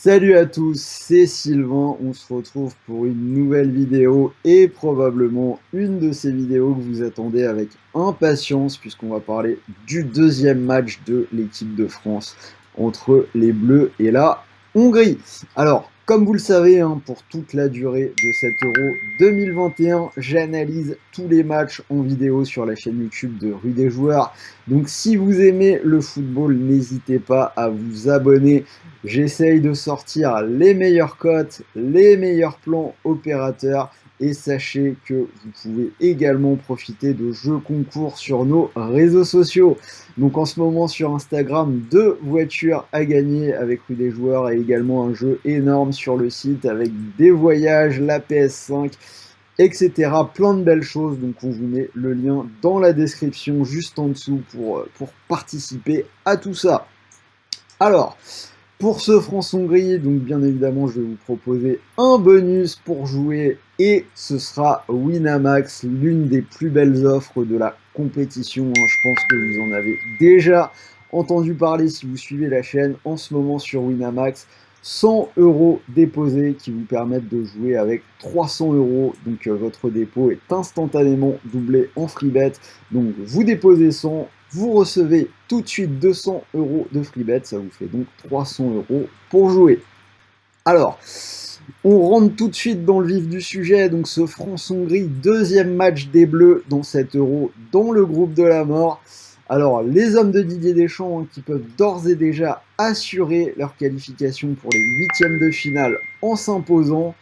Salut à tous, c'est Sylvain, on se retrouve pour une nouvelle vidéo et probablement une de ces vidéos que vous attendez avec impatience puisqu'on va parler du deuxième match de l'équipe de France entre les Bleus et la Hongrie. Alors, comme vous le savez, pour toute la durée de cet Euro 2021, j'analyse tous les matchs en vidéo sur la chaîne YouTube de Rue des Joueurs. Donc si vous aimez le football, n'hésitez pas à vous abonner. J'essaye de sortir les meilleures cotes, les meilleurs plans opérateurs et sachez que vous pouvez également profiter de jeux concours sur nos réseaux sociaux. Donc en ce moment sur Instagram, 2 voitures à gagner avec Rue des Joueurs et également un jeu énorme sur le site avec des voyages, la PS5, etc. Plein de belles choses. Donc on vous met le lien dans la description juste en dessous pour participer à tout ça. Alors, pour ce France-Hongrie, donc bien évidemment, je vais vous proposer un bonus pour jouer et ce sera Winamax, l'une des plus belles offres de la compétition. Je pense que vous en avez déjà entendu parler si vous suivez la chaîne. En ce moment sur Winamax, 100 euros déposés qui vous permettent de jouer avec 300 euros. Donc votre dépôt est instantanément doublé en free bet. Donc vous déposez 100, vous recevez tout de suite 200 euros de free bet, ça vous fait donc 300 euros pour jouer. Alors, on rentre tout de suite dans le vif du sujet, donc ce France-Hongrie, deuxième match des Bleus dans cet Euro, dans le groupe de la mort. Alors, les hommes de Didier Deschamps qui peuvent d'ores et déjà assurer leur qualification pour les huitièmes de finale en s'imposant.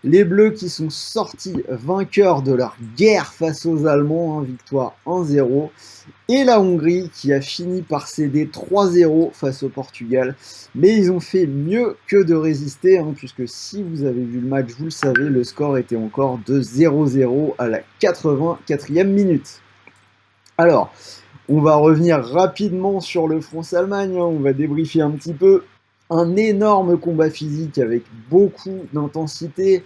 Les Bleus qui sont sortis vainqueurs de leur guerre face aux Allemands, victoire 1-0. Et la Hongrie qui a fini par céder 3-0 face au Portugal. Mais ils ont fait mieux que de résister, puisque si vous avez vu le match, vous le savez, le score était encore de 0-0 à la 84e minute. Alors, on va revenir rapidement sur le France-Allemagne, on va débriefer un petit peu. Un énorme combat physique avec beaucoup d'intensité.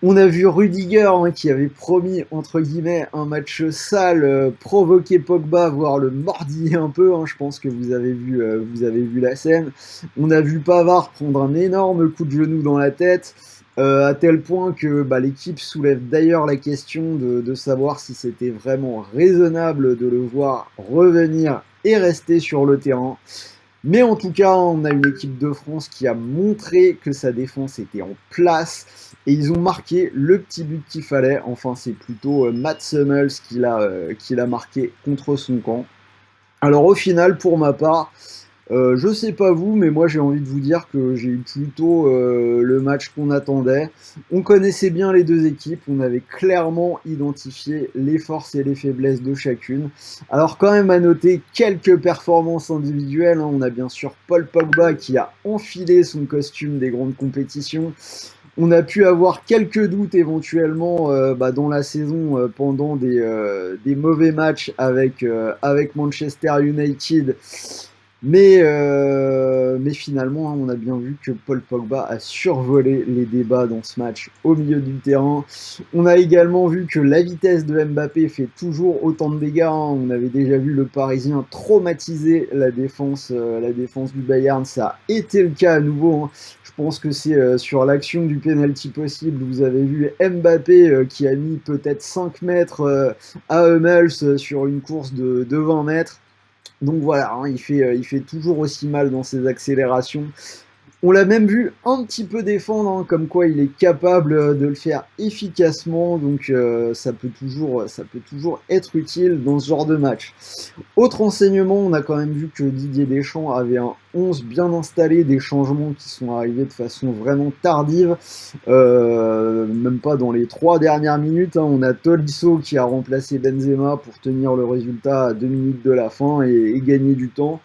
On a vu Rudiger qui avait promis, entre guillemets, un match sale, provoquer Pogba, voire le mordiller un peu. Je pense que vous avez vu la scène. On a vu Pavard prendre un énorme coup de genou dans la tête, à tel point que l'équipe soulève d'ailleurs la question de savoir si c'était vraiment raisonnable de le voir revenir et rester sur le terrain. Mais en tout cas, on a une équipe de France qui a montré que sa défense était en place et ils ont marqué le petit but qu'il fallait. Enfin, c'est plutôt Mats Hummels qui l'a marqué contre son camp. Alors au final, pour ma part, je sais pas vous, mais moi j'ai envie de vous dire que j'ai eu plutôt le match qu'on attendait. On connaissait bien les deux équipes, on avait clairement identifié les forces et les faiblesses de chacune. Alors quand même à noter quelques performances individuelles, on a bien sûr Paul Pogba qui a enfilé son costume des grandes compétitions. On a pu avoir quelques doutes éventuellement dans la saison pendant des mauvais matchs avec Manchester United. Mais finalement, on a bien vu que Paul Pogba a survolé les débats dans ce match au milieu du terrain. On a également vu que la vitesse de Mbappé fait toujours autant de dégâts. On avait déjà vu le Parisien traumatiser la défense du Bayern. Ça a été le cas à nouveau. Je pense que c'est sur l'action du penalty possible. Vous avez vu Mbappé qui a mis peut-être 5 mètres à Hummels sur une course de 20 mètres. Donc voilà, il fait toujours aussi mal dans ses accélérations. On l'a même vu un petit peu défendre, comme quoi il est capable de le faire efficacement, donc ça peut toujours être utile dans ce genre de match. Autre enseignement, on a quand même vu que Didier Deschamps avait un 11 bien installé, des changements qui sont arrivés de façon vraiment tardive, même pas dans les 3 dernières minutes. On a Tolisso qui a remplacé Benzema pour tenir le résultat à 2 minutes de la fin et gagner du temps.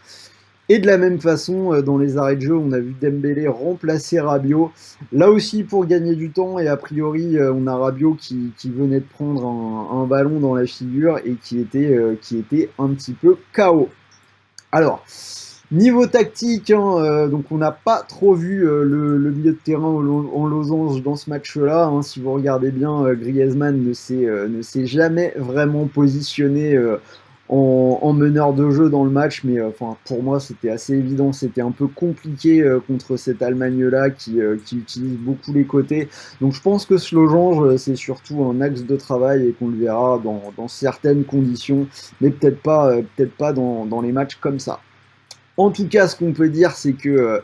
Et de la même façon, dans les arrêts de jeu, on a vu Dembélé remplacer Rabiot, là aussi pour gagner du temps, et a priori, on a Rabiot qui venait de prendre un ballon dans la figure et qui était un petit peu KO. Alors, niveau tactique, donc on n'a pas trop vu le milieu de terrain en losange dans ce match-là. Si vous regardez bien, Griezmann ne s'est jamais vraiment positionné en meneur de jeu dans le match, mais enfin pour moi c'était assez évident, c'était un peu compliqué contre cette Allemagne-là qui utilise beaucoup les côtés. Donc je pense que ce losange c'est surtout un axe de travail et qu'on le verra dans certaines conditions, mais peut-être pas dans les matchs comme ça. En tout cas, ce qu'on peut dire, c'est que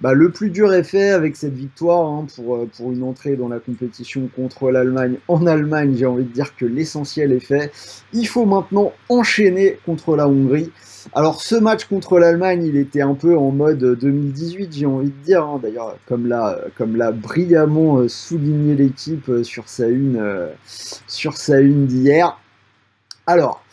le plus dur est fait avec cette victoire hein, pour une entrée dans la compétition contre l'Allemagne. En Allemagne, j'ai envie de dire que l'essentiel est fait. Il faut maintenant enchaîner contre la Hongrie. Alors, ce match contre l'Allemagne, il était un peu en mode 2018, j'ai envie de dire. Hein. D'ailleurs, comme l'a brillamment souligné l'équipe sur sa une d'hier. Alors,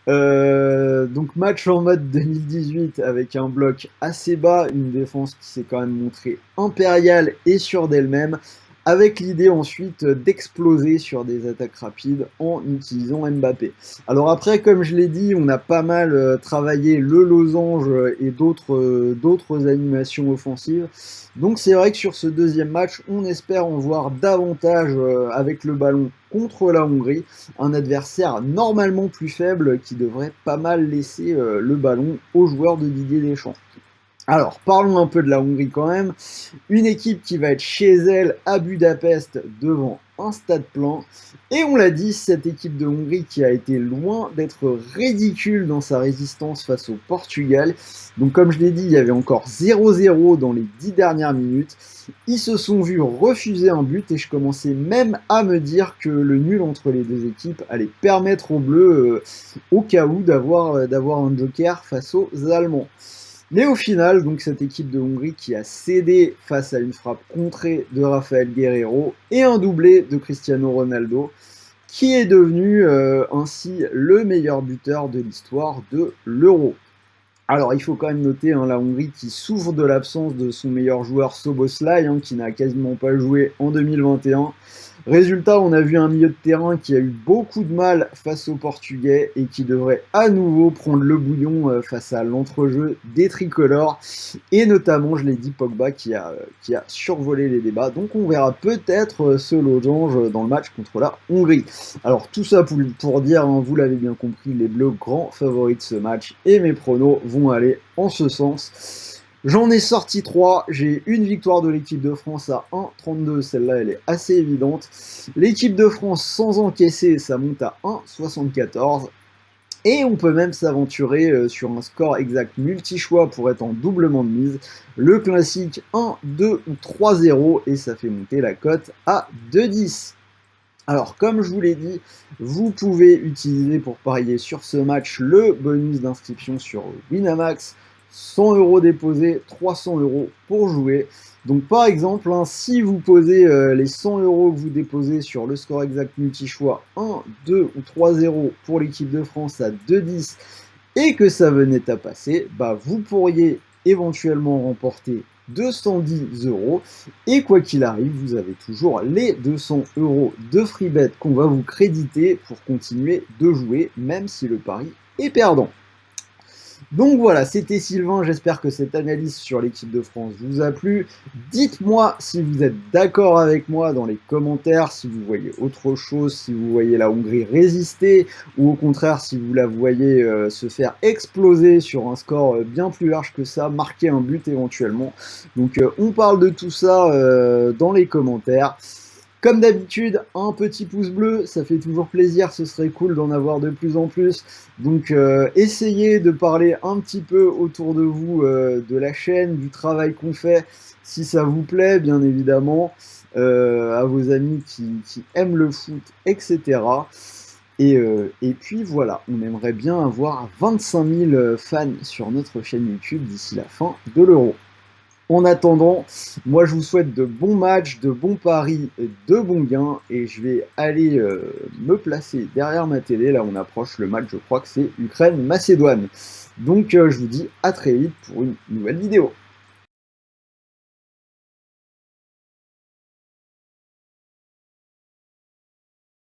donc match en mode 2018 avec un bloc assez bas, une défense qui s'est quand même montrée impériale et sûre d'elle-même, avec l'idée ensuite d'exploser sur des attaques rapides en utilisant Mbappé. Alors après, comme je l'ai dit, on a pas mal travaillé le losange et d'autres animations offensives. Donc c'est vrai que sur ce deuxième match, on espère en voir davantage avec le ballon contre la Hongrie, un adversaire normalement plus faible qui devrait pas mal laisser le ballon aux joueurs de Didier Deschamps. Alors, parlons un peu de la Hongrie quand même. Une équipe qui va être chez elle à Budapest devant un stade plein. Et on l'a dit, cette équipe de Hongrie qui a été loin d'être ridicule dans sa résistance face au Portugal. Donc comme je l'ai dit, il y avait encore 0-0 dans les 10 dernières minutes. Ils se sont vus refuser un but et je commençais même à me dire que le nul entre les deux équipes allait permettre aux Bleus, au cas où, d'avoir un joker face aux Allemands. Mais au final, donc cette équipe de Hongrie qui a cédé face à une frappe contrée de Rafael Guerreiro et un doublé de Cristiano Ronaldo, qui est devenu ainsi le meilleur buteur de l'histoire de l'Euro. Alors il faut quand même noter la Hongrie qui souffre de l'absence de son meilleur joueur Szoboszlai, qui n'a quasiment pas joué en 2021. Résultat, on a vu un milieu de terrain qui a eu beaucoup de mal face aux Portugais et qui devrait à nouveau prendre le bouillon face à l'entrejeu des tricolores et notamment, je l'ai dit, Pogba qui a survolé les débats. Donc on verra peut-être ce losange dans le match contre la Hongrie. Alors tout ça pour dire, vous l'avez bien compris, les Bleus grands favoris de ce match et mes pronos vont aller en ce sens. J'en ai sorti 3, j'ai une victoire de l'équipe de France à 1,32, celle-là elle est assez évidente. L'équipe de France sans encaisser, ça monte à 1,74. Et on peut même s'aventurer sur un score exact multi-choix pour être en doublement de mise. Le classique 1, 2 ou 3-0 et ça fait monter la cote à 2,10. Alors, comme je vous l'ai dit, vous pouvez utiliser pour parier sur ce match le bonus d'inscription sur Winamax. 100 € déposés, 300 € pour jouer. Donc par exemple, si vous posez les 100 € que vous déposez sur le score exact multi-choix 1, 2 ou 3-0 pour l'équipe de France à 2,10 et que ça venait à passer, vous pourriez éventuellement remporter 210 € et quoi qu'il arrive, vous avez toujours les 200 € de free bet qu'on va vous créditer pour continuer de jouer même si le pari est perdant. Donc voilà, c'était Sylvain, j'espère que cette analyse sur l'équipe de France vous a plu. Dites-moi si vous êtes d'accord avec moi dans les commentaires, si vous voyez autre chose, si vous voyez la Hongrie résister, ou au contraire si vous la voyez se faire exploser sur un score bien plus large que ça, marquer un but éventuellement. Donc on parle de tout ça dans les commentaires. Comme d'habitude, un petit pouce bleu, ça fait toujours plaisir, ce serait cool d'en avoir de plus en plus. Donc essayez de parler un petit peu autour de vous de la chaîne, du travail qu'on fait, si ça vous plaît, bien évidemment, à vos amis qui aiment le foot, etc. Et puis voilà, on aimerait bien avoir 25 000 fans sur notre chaîne YouTube d'ici la fin de l'Euro. En attendant, moi je vous souhaite de bons matchs, de bons paris, de bons gains et je vais aller me placer derrière ma télé. Là on approche le match, je crois que c'est Ukraine-Macédoine. Donc je vous dis à très vite pour une nouvelle vidéo.